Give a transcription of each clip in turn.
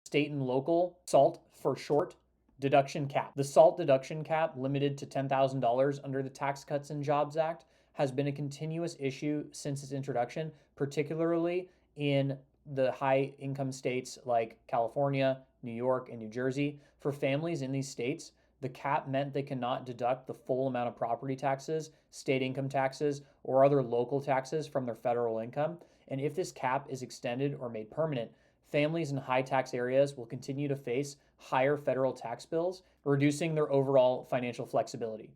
state and local, SALT for short, deduction cap. The SALT deduction cap, limited to $10,000 under the Tax Cuts and Jobs Act, has been a continuous issue since its introduction, particularly in the high income states like California, New York, and New Jersey. For families in these states, the cap meant they cannot deduct the full amount of property taxes, state income taxes, or other local taxes from their federal income. And if this cap is extended or made permanent, families in high tax areas will continue to face higher federal tax bills, reducing their overall financial flexibility.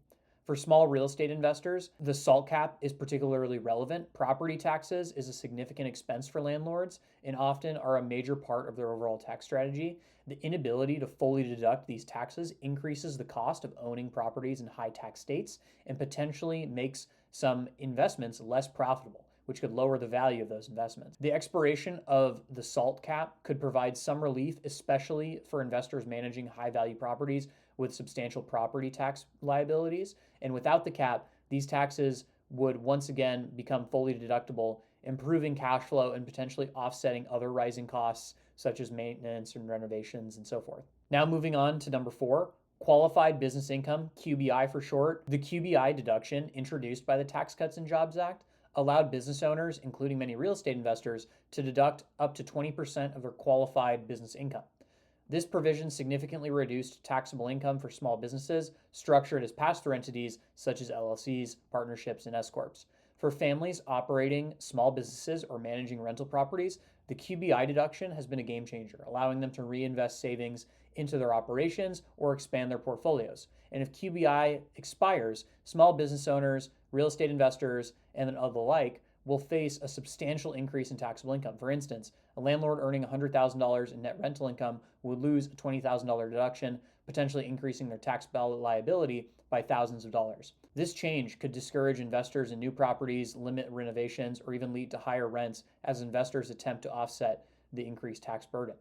For small real estate investors, the SALT cap is particularly relevant. Property taxes is a significant expense for landlords and often are a major part of their overall tax strategy. The inability to fully deduct these taxes increases the cost of owning properties in high tax states and potentially makes some investments less profitable, which could lower the value of those investments. The expiration of the SALT cap could provide some relief, especially for investors managing high value properties with substantial property tax liabilities. And without the cap, these taxes would once again become fully deductible, improving cash flow and potentially offsetting other rising costs such as maintenance and renovations and so forth. Now moving on to number 4, qualified business income, QBI for short. The QBI deduction introduced by the Tax Cuts and Jobs Act allowed business owners, including many real estate investors, to deduct up to 20% of their qualified business income. This provision significantly reduced taxable income for small businesses structured as pass-through entities such as LLCs, partnerships, and S-corps. For families operating small businesses or managing rental properties, the QBI deduction has been a game changer, allowing them to reinvest savings into their operations or expand their portfolios. And if QBI expires, small business owners, real estate investors, and the like will face a substantial increase in taxable income. For instance, a landlord earning $100,000 in net rental income would lose a $20,000 deduction, potentially increasing their tax liability by thousands of dollars. This change could discourage investors in new properties, limit renovations, or even lead to higher rents as investors attempt to offset the increased tax burden.